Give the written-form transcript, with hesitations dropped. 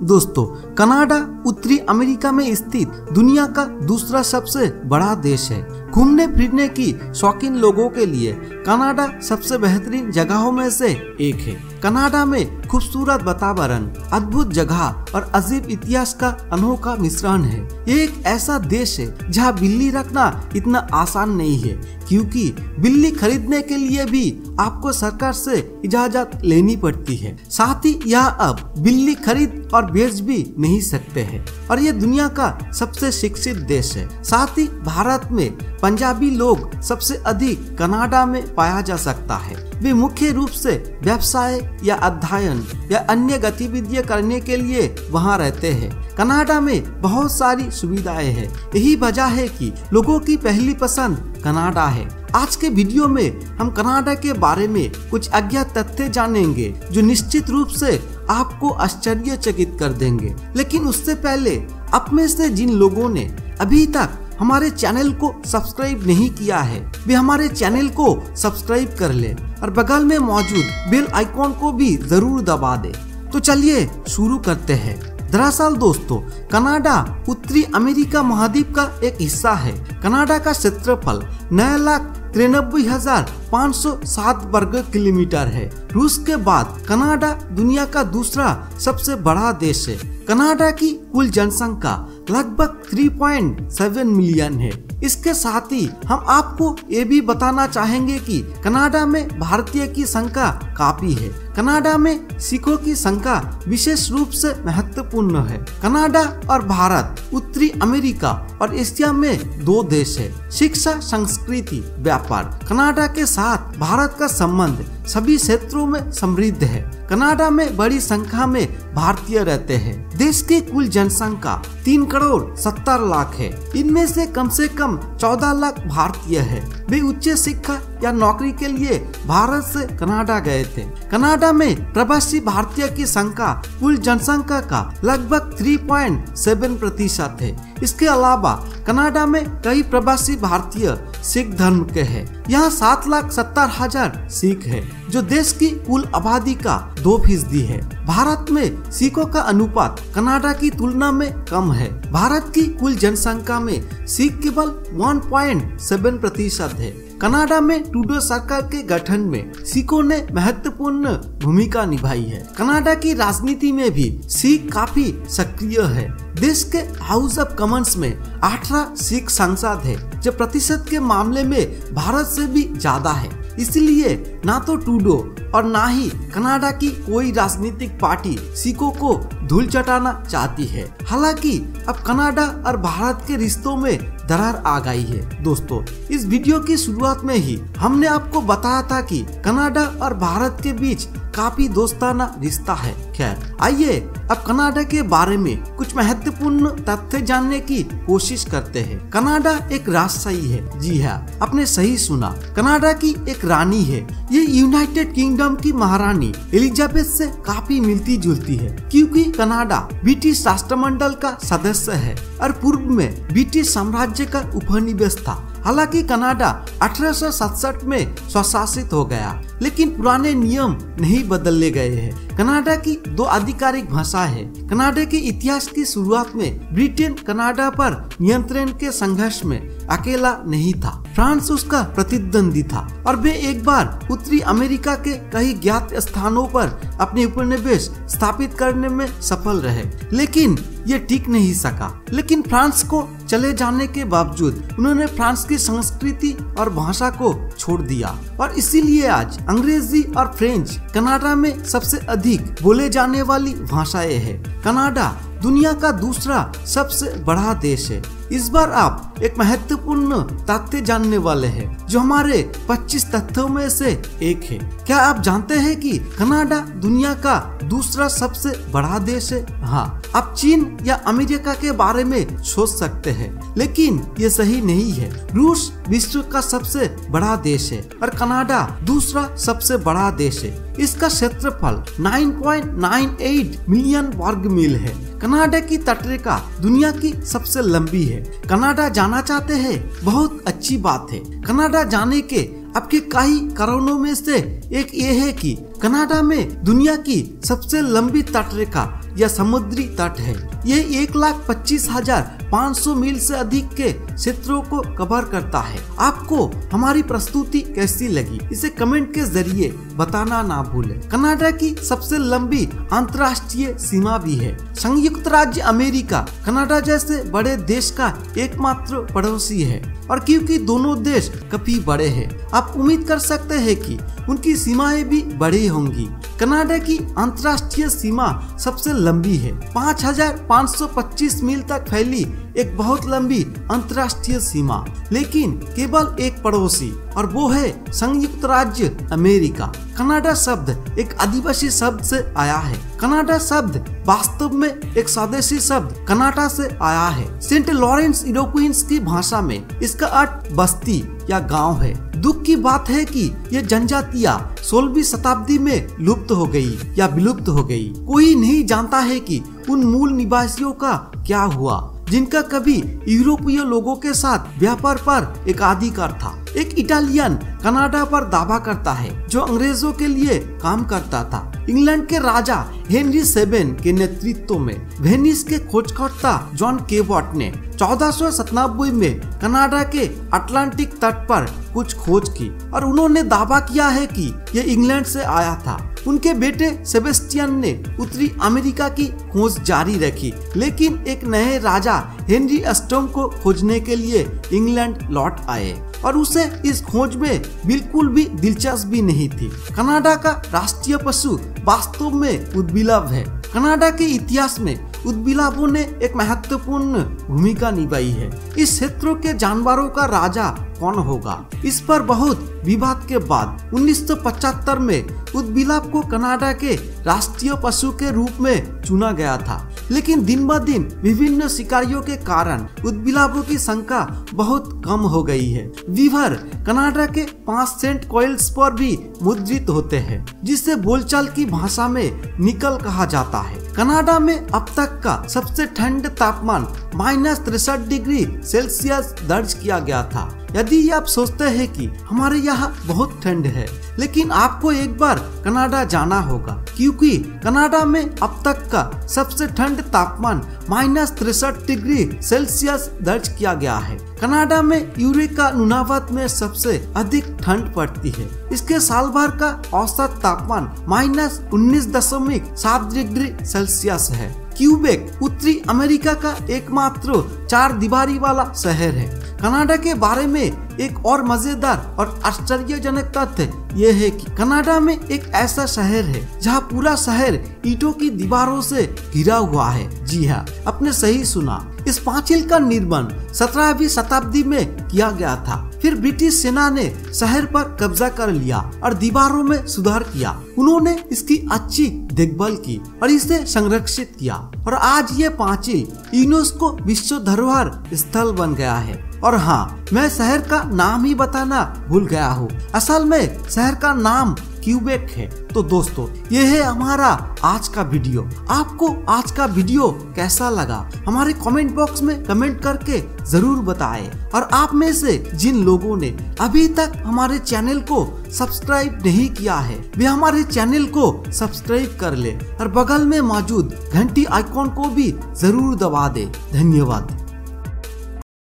दोस्तों, कनाडा उत्तरी अमेरिका में स्थित दुनिया का दूसरा सबसे बड़ा देश है। घूमने फिरने की शौकीन लोगों के लिए कनाडा सबसे बेहतरीन जगहों में से एक है। कनाडा में खूबसूरत वातावरण, अद्भुत जगह और अजीब इतिहास का अनोखा मिश्रण है। ये एक ऐसा देश है जहाँ बिल्ली रखना इतना आसान नहीं है, क्योंकि बिल्ली खरीदने के लिए भी आपको सरकार से इजाजत लेनी पड़ती है। साथ ही यहाँ अब बिल्ली खरीद और बेच भी नहीं सकते हैं। और ये दुनिया का सबसे शिक्षित देश है। साथ ही भारत में पंजाबी लोग सबसे अधिक कनाडा में पाया जा सकता है। वे मुख्य रूप से व्यवसाय या अध्ययन या अन्य गतिविधियां करने के लिए वहां रहते हैं। कनाडा में बहुत सारी सुविधाएं हैं। यही वजह है कि लोगों की पहली पसंद कनाडा है। आज के वीडियो में हम कनाडा के बारे में कुछ अज्ञात तथ्य जानेंगे जो निश्चित रूप से आपको आश्चर्यचकित कर देंगे। लेकिन उससे पहले आप में से जिन लोगों ने अभी तक हमारे चैनल को सब्सक्राइब नहीं किया है, वे हमारे चैनल को सब्सक्राइब कर ले और बगल में मौजूद बेल आइकॉन को भी जरूर दबा दे। तो चलिए शुरू करते हैं। दरअसल दोस्तों, कनाडा उत्तरी अमेरिका महाद्वीप का एक हिस्सा है। कनाडा का क्षेत्रफल 9,93,507 वर्ग किलोमीटर है। रूस के बाद कनाडा दुनिया का दूसरा सबसे बड़ा देश है। कनाडा की कुल जनसंख्या लगभग 3.7 मिलियन है। इसके साथ ही हम आपको ये भी बताना चाहेंगे कि कनाडा में भारतीय की संख्या काफी है। कनाडा में सिखों की संख्या विशेष रूप से महत्वपूर्ण है। कनाडा और भारत उत्तरी अमेरिका और एशिया में दो देश है। शिक्षा, संस्कृति, व्यापार। कनाडा के साथ भारत का संबंध सभी क्षेत्रों में समृद्ध है। कनाडा में बड़ी संख्या में भारतीय रहते हैं। देश की कुल जनसंख्या 3,70,00,000 है। इनमें से कम 14 लाख भारतीय है। वे उच्च शिक्षा या नौकरी के लिए भारत से कनाडा गए थे। कनाडा में प्रवासी भारतीय की संख्या कुल जनसंख्या का लगभग 3.7% है। इसके अलावा कनाडा में कई प्रवासी भारतीय सिख धर्म के हैं। यहाँ 7,70,000 सिख है, जो देश की कुल आबादी का 2% है। भारत में सिखों का अनुपात कनाडा की तुलना में कम है। भारत की कुल जनसंख्या में सिख केवल 1.7% है। कनाडा में ट्रूडो सरकार के गठन में सिखों ने महत्वपूर्ण भूमिका निभाई है। कनाडा की राजनीति में भी सिख काफी सक्रिय है। देश के हाउस ऑफ कॉमन्स में 18 सिख सांसद है, जो प्रतिशत के मामले में भारत से भी ज्यादा है। इसलिए ना तो ट्रूडो और ना ही कनाडा की कोई राजनीतिक पार्टी सिखों को धूल चटाना चाहती है। हालांकि अब कनाडा और भारत के रिश्तों में दरार आ गई है। दोस्तों, इस वीडियो की शुरुआत में ही हमने आपको बताया था कि कनाडा और भारत के बीच काफी दोस्ताना रिश्ता है। खैर, आइए अब कनाडा के बारे में कुछ महत्वपूर्ण तथ्य जानने की कोशिश करते हैं। कनाडा एक राजशाही है। जी हाँ, आपने सही सुना। कनाडा की एक रानी है। ये यूनाइटेड किंगडम की महारानी एलिजाबेथ से काफी मिलती जुलती है, क्योंकि कनाडा ब्रिटिश राष्ट्रमंडल का सदस्य है और पूर्व में ब्रिटिश साम्राज्य का उपनिवेश था। हालांकि कनाडा 1867 में स्वशासित हो गया, लेकिन पुराने नियम नहीं बदले गए हैं। कनाडा की 2 आधिकारिक भाषा है। कनाडा के इतिहास की शुरुआत में ब्रिटेन कनाडा पर नियंत्रण के संघर्ष में अकेला नहीं था। फ्रांस उसका प्रतिद्वंदी था और वे एक बार उत्तरी अमेरिका के कई ज्ञात स्थानों पर अपने उपनिवेश स्थापित करने में सफल रहे, लेकिन ये टिक नहीं सका। लेकिन फ्रांस को चले जाने के बावजूद उन्होंने फ्रांस की संस्कृति और भाषा को छोड़ दिया और इसीलिए आज अंग्रेजी और फ्रेंच कनाडा में सबसे अधिक बोले जाने वाली भाषाएं हैं। कनाडा दुनिया का दूसरा सबसे बड़ा देश है। इस बार आप एक महत्वपूर्ण तथ्य जानने वाले हैं, जो हमारे 25 तथ्यों में से एक है। क्या आप जानते हैं कि कनाडा दुनिया का दूसरा सबसे बड़ा देश है? हाँ, आप चीन या अमेरिका के बारे में सोच सकते हैं, लेकिन ये सही नहीं है। रूस विश्व का सबसे बड़ा देश है और कनाडा दूसरा सबसे बड़ा देश है। इसका क्षेत्रफल 9.98 मिलियन वर्ग मील है। कनाडा की तटरेखा दुनिया की सबसे लंबी है। कनाडा जाना चाहते हैं? बहुत अच्छी बात है। कनाडा जाने के आपके कई कारणों में से एक ये है कि कनाडा में दुनिया की सबसे लंबी तटरेखा या समुद्री तट है। ये 1,25,500 मील से अधिक के क्षेत्रों को कवर करता है। आपको हमारी प्रस्तुति कैसी लगी इसे कमेंट के जरिए बताना ना भूलें। कनाडा की सबसे लंबी अंतर्राष्ट्रीय सीमा भी है। संयुक्त राज्य अमेरिका कनाडा जैसे बड़े देश का एकमात्र पड़ोसी है और क्योंकि दोनों देश काफी बड़े हैं, आप उम्मीद कर सकते हैं कि उनकी सीमाएं भी बड़ी होंगी। कनाडा की अंतर्राष्ट्रीय सीमा सबसे लंबी है, 5,525 मील तक फैली एक बहुत लंबी अंतर्राष्ट्रीय सीमा, लेकिन केवल एक पड़ोसी और वो है संयुक्त राज्य अमेरिका। कनाडा शब्द एक आदिवासी शब्द से आया है। कनाडा शब्द वास्तव में एक स्वदेशी शब्द कनाडा से आया है। सेंट लॉरेंस इरोक्वियंस की भाषा में इसका अर्थ बस्ती या गांव है। दुख की बात है कि ये जनजातियां 16वीं शताब्दी में लुप्त हो गई या विलुप्त हो गई। कोई नहीं जानता है कि उन मूल निवासियों का क्या हुआ जिनका कभी यूरोपीय लोगों के साथ व्यापार पर एक अधिकार था। एक इटालियन कनाडा पर दावा करता है जो अंग्रेजों के लिए काम करता था। इंग्लैंड के राजा हेनरी VII के नेतृत्व में वेनिस के खोजकर्ता जॉन केवट ने 1497 में कनाडा के अटलांटिक तट पर कुछ खोज की और उन्होंने दावा किया है कि यह इंग्लैंड से आया था। उनके बेटे सेबेस्टियन ने उत्तरी अमेरिका की खोज जारी रखी, लेकिन एक नए राजा हेनरी VIII को खोजने के लिए इंग्लैंड लौट आए और उसे इस खोज में बिल्कुल भी दिलचस्पी नहीं थी। कनाडा का राष्ट्रीय पशु वास्तव में उद्भिलाव है। कनाडा के इतिहास में उद्भिलावों ने एक महत्वपूर्ण भूमिका निभाई है। इस क्षेत्र के जानवरों का राजा कौन होगा, इस पर बहुत विवाद के बाद 1975 में उद्भिलाव को कनाडा के राष्ट्रीय पशु के रूप में चुना गया था, लेकिन दिन ब दिन विभिन्न शिकारियों के कारण उद्भिलावों की संख्या बहुत कम हो गई है। वीवर कनाडा के 5 सेंट कॉइल्स पर भी मुद्रित होते हैं, जिसे बोलचाल की भाषा में निकल कहा जाता है। कनाडा में अब तक का सबसे ठंड तापमान -63 डिग्री सेल्सियस दर्ज किया गया था। यदि आप सोचते हैं कि हमारे यहाँ बहुत ठंड है, लेकिन आपको एक बार कनाडा जाना होगा, क्योंकि कनाडा में अब तक का सबसे ठंड तापमान -63 डिग्री सेल्सियस दर्ज किया गया है। कनाडा में यूरेका नुनावत में सबसे अधिक ठंड पड़ती है। इसके साल भर का औसत तापमान -19.7 डिग्री सेल्सियस है। क्यूबेक उत्तरी अमेरिका का एकमात्र 4 दीवारी वाला शहर है। कनाडा के बारे में एक और मजेदार और आश्चर्यजनक तथ्य ये है कि कनाडा में एक ऐसा शहर है जहाँ पूरा शहर ईंटों की दीवारों से घिरा हुआ है। जी हाँ, आपने सही सुना। इस पांचिल का निर्माण 17वीं शताब्दी में किया गया था। फिर ब्रिटिश सेना ने शहर पर कब्जा कर लिया और दीवारों में सुधार किया। उन्होंने इसकी अच्छी देखभाल की और इसे संरक्षित किया और आज ये पांचिल यूनेस्को विश्व धरोहर स्थल बन गया है। और हाँ, मैं शहर का नाम ही बताना भूल गया हूँ। असल में शहर का नाम क्यूबेक है। तो दोस्तों, ये है हमारा आज का वीडियो। आपको आज का वीडियो कैसा लगा हमारे कमेंट बॉक्स में कमेंट करके जरूर बताएं। और आप में से जिन लोगों ने अभी तक हमारे चैनल को सब्सक्राइब नहीं किया है, वे हमारे चैनल को सब्सक्राइब कर ले और बगल में मौजूद घंटी आइकॉन को भी जरूर दबा दे। धन्यवाद।